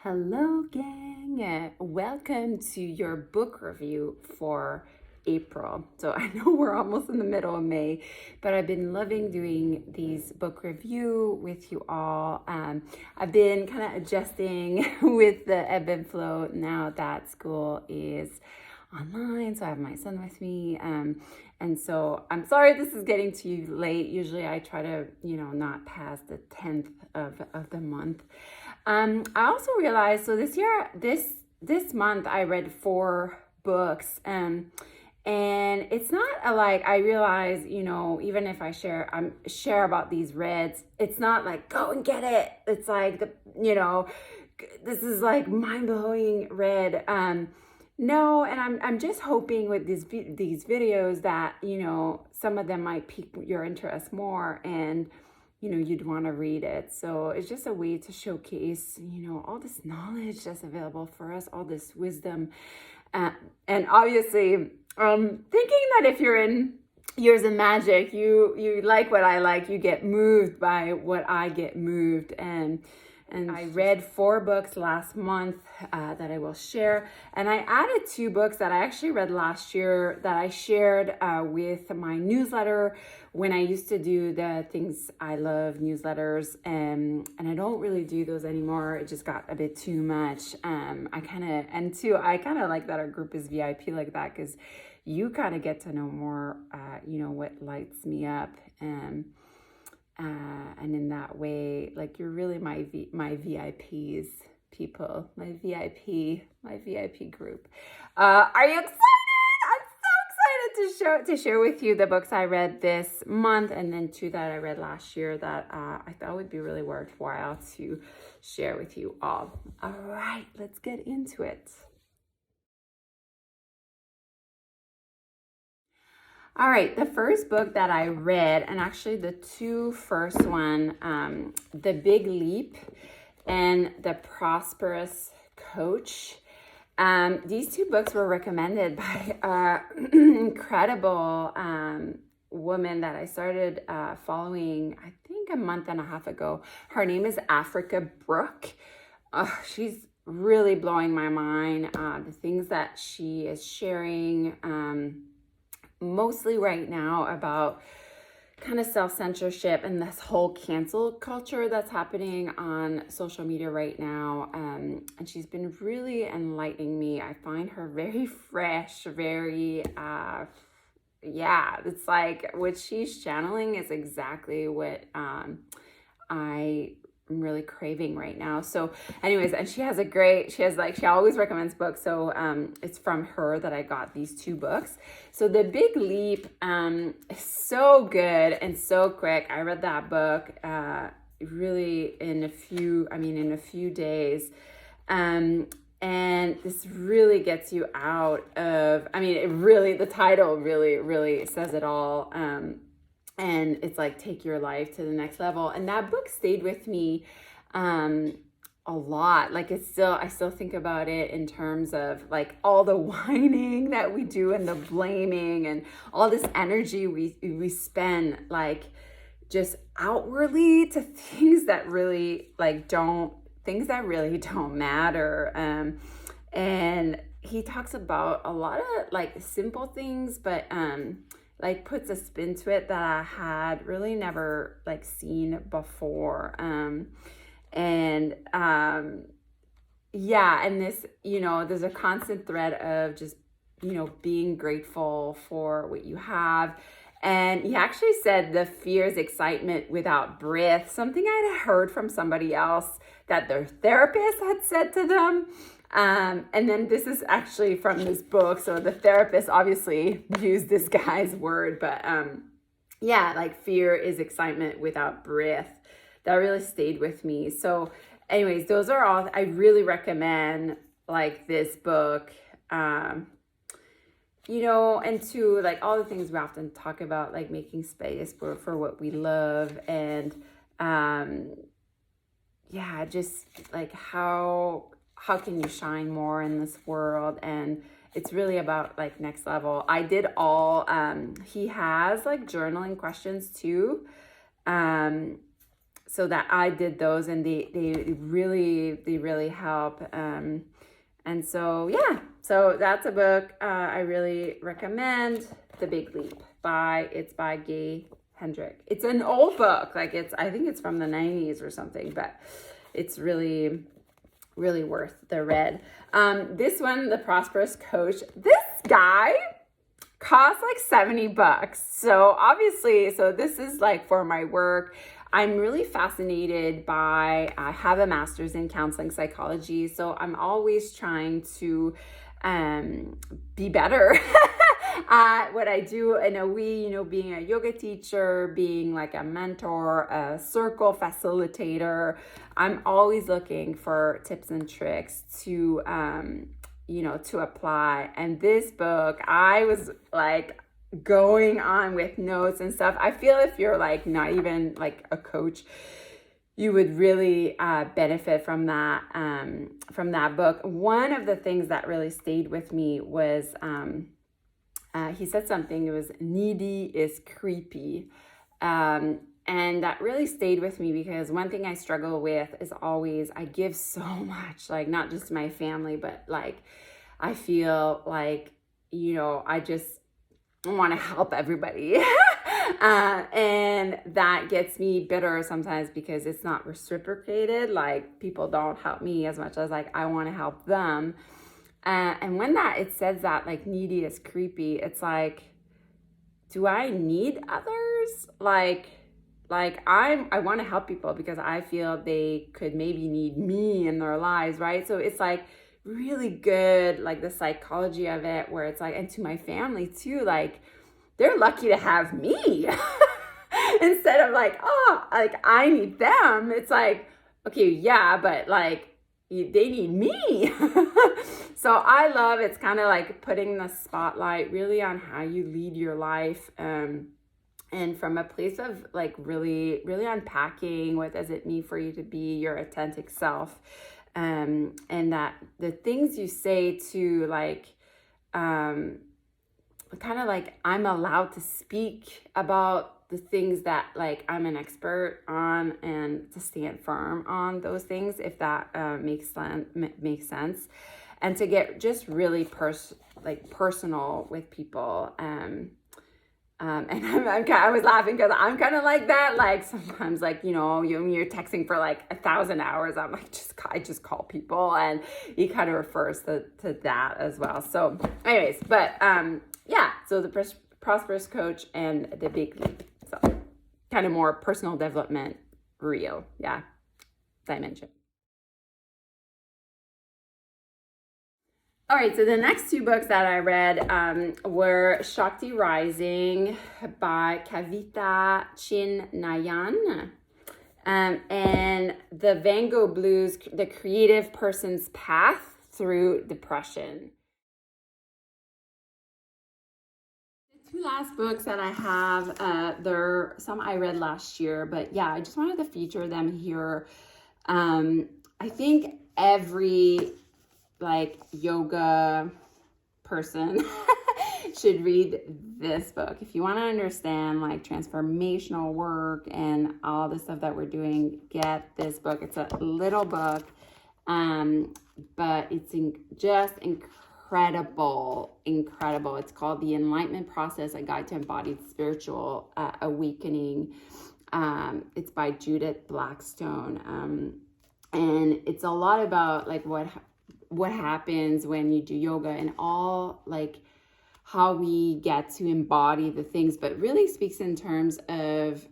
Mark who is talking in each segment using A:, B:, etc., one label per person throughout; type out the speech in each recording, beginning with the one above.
A: Hello, gang. Welcome to your book review for April. So I know we're almost in the middle of May, but I've been loving doing these book review with you all. I've been kind of adjusting with the ebb and flow now that school is online, so I have my son with me. And so I'm sorry this is getting to you late. Usually I try to, not pass the 10th of the month. I also realized, so this month I read 4 books, and it's not like I realize, even if I share about these reads, it's not like go and get it. It's like this is like mind-blowing read. No, and I'm just hoping with these videos that some of them might pique your interest more, and you'd want to read it. So it's just a way to showcase, all this knowledge that's available for us, all this wisdom. And obviously, thinking that if you're in Years of Magic, you like what I like, you get moved by what I get moved. And I read 4 books last month that I will share. And I added 2 books that I actually read last year that I shared with my newsletter when I used to do the Things I Love newsletters. And I don't really do those anymore. It just got a bit too much. I kind of like that our group is VIP like that, because you kind of get to know more, what lights me up. And in that way, like, you're really my VIPs, people, my VIP group. Are you excited? I'm so excited to share with you the books I read this month, and then 2 that I read last year that I thought would be really worthwhile to share with you all. All right, let's get into it. All right, the first book that I read, and actually the 2 first one, The Big Leap and The Prosperous Coach. These 2 books were recommended by an incredible woman that I started following, I think, a month and a half ago. Her name is Africa Brooke. She's really blowing my mind. The things that she is sharing, mostly right now, about kind of self-censorship and this whole cancel culture that's happening on social media right now. And she's been really enlightening me. I find her very fresh, very, it's like what she's channeling is exactly what I'm really craving right now. So anyways, and she always recommends books. So it's from her that I got these 2 books. So The Big Leap is so good and so quick. I read that book really in a few days. And this really gets you out of, the title really says it all. And it's like, take your life to the next level. And that book stayed with me a lot. Like, I still think about it in terms of like all the whining that we do and the blaming and all this energy we spend, like, just outwardly to things that really don't matter. And he talks about a lot of like simple things, but puts a spin to it that I had really never seen before. And this, there's a constant thread of just, being grateful for what you have. And he actually said the fear is excitement without breath, something I'd heard from somebody else that their therapist had said to them. And then this is actually from this book. So the therapist obviously used this guy's word, but fear is excitement without breath. That really stayed with me. So anyways, those are all, I really recommend this book, and to all the things we often talk about, like making space for what we love, and just how can you shine more in this world? And it's really about next level. I did all, he has journaling questions too. so that I did those, and they really help. And so, yeah, so that's a book I really recommend. The Big Leap it's by Gay Hendrick. It's an old book, like I think it's from the 90s or something, but it's really worth the read. This one, The Prosperous Coach, this guy costs like $70. So obviously, so this is like for my work. I'm really fascinated by, I have a master's in counseling psychology, so I'm always trying to be better at what I do. And being a yoga teacher, being like a mentor, a circle facilitator, I'm always looking for tips and tricks to apply. And this book, I was like going on with notes and stuff. I feel if you're like not even like a coach, you would really benefit from that book. One of the things that really stayed with me was he said something. It was needy is creepy. And that really stayed with me, because one thing I struggle with is always I give so much, like not just to my family, but like I feel like, I just want to help everybody. And that gets me bitter sometimes because it's not reciprocated. Like people don't help me as much as like I want to help them. And when it says that like needy is creepy, it's like, do I need others? Like I want to help people because I feel they could maybe need me in their lives, right? So it's like really good, like the psychology of it, where it's like, and to my family too, like they're lucky to have me instead of like, oh, like I need them. It's like, okay, yeah, but like they need me. So I love, it's kind of like putting the spotlight really on how you lead your life. And from a place of like really unpacking what does it mean for you to be your authentic self, and that the things you say to like kind of like I'm allowed to speak about the things that like I'm an expert on, and to stand firm on those things if that makes sense, and to get just really personal with people. And I was laughing because I'm kind of like that. Like sometimes, like, you're texting for like 1,000 hours. I'm like, I just call people, and he kind of refers to that as well. So anyways, but yeah, so the Prosperous Coach and the Big Leap. So kind of more personal development, real, dimension. All right, so the next two books that I read were Shakti Rising by Kavita Chin Nayan, and The Van Gogh Blues, The Creative Person's Path Through Depression. The two last books that I have, they're some I read last year, but yeah, I just wanted to feature them here. I think every like yoga person should read this book. If you want to understand like transformational work and all the stuff that we're doing, get this book. It's a little book, but it's just incredible. It's called The Enlightenment Process, A Guide to Embodied Spiritual Awakening. It's by Judith Blackstone. And it's a lot about like what happens when you do yoga, and all like how we get to embody the things, but really speaks in terms of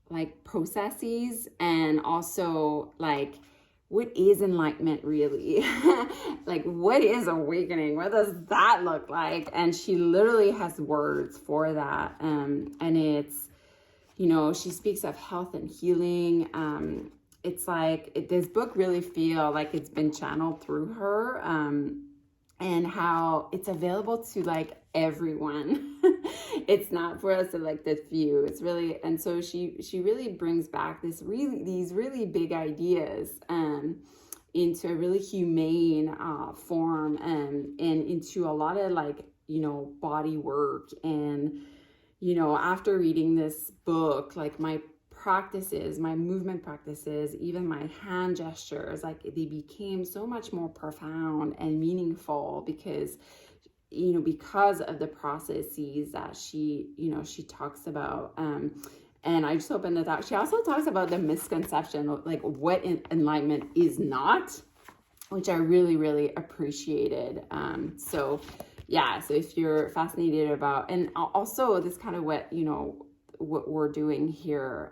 A: like processes, and also like what is enlightenment really? Like what is awakening? What does that look like? And she literally has words for that. And it's, she speaks of health and healing. It's like this book really feel like it's been channeled through her, and how it's available to like everyone. It's not for us to like the few. It's really, and so she really brings back these really big ideas into a really humane form, and into a lot of like body work. And after reading this book, like my practices, my movement practices, even my hand gestures, like they became so much more profound and meaningful because, because of the processes that she talks about. And I just opened it up. She also talks about the misconception of like what enlightenment is not, which I really, really appreciated. So if you're fascinated about, and also this kind of what we're doing here.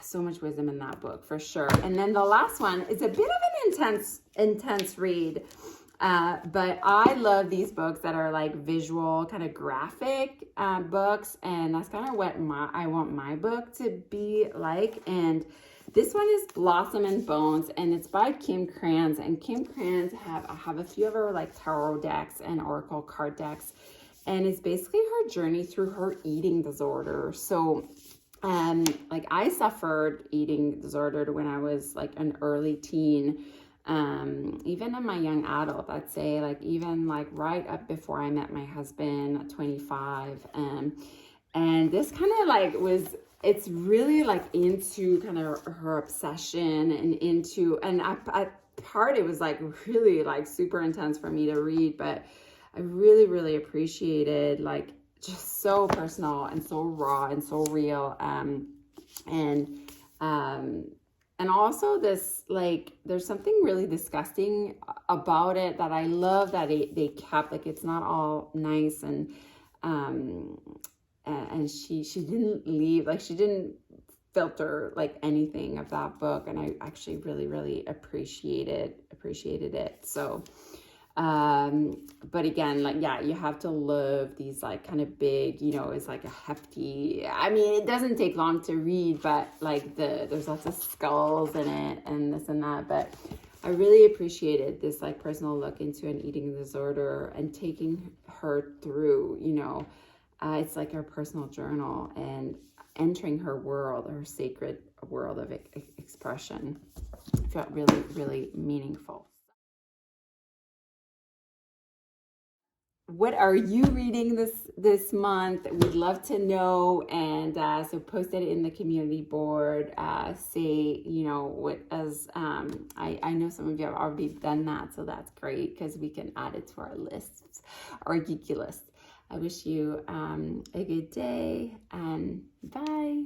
A: So much wisdom in that book for sure. And then the last one is a bit of an intense read. But I love these books that are like visual, kind of graphic books. And that's kind of what I want my book to be like. And this one is Blossom and Bones, and it's by Kim Krans. And Kim Krans I have a few of her like tarot decks and oracle card decks. And it's basically her journey through her eating disorder. So, like I suffered eating disorder when I was like an early teen. Even in my young adult, I'd say like even like right up before I met my husband at 25. And this kind of like it's really like into kind of her obsession and part it was like really like super intense for me to read, but I really, really appreciated like just so personal and so raw and so real. And also this, like, there's something really disgusting about it that I love that they kept, like, it's not all nice. And she didn't leave, like, she didn't filter like anything of that book. And I actually really, really appreciated it. So, but again, like, yeah, you have to love these like kind of big, it's like a hefty, I mean, it doesn't take long to read, but like there's lots of skulls in it and this and that. But I really appreciated this like personal look into an eating disorder and taking her through, it's like her personal journal and entering her world, her sacred world of expression. It felt really, really meaningful. What are you reading this month? We'd love to know. And so post it in the community board. Say, what as I know some of you have already done that, so that's great because we can add it to our lists, our geeky list. I wish you a good day and bye.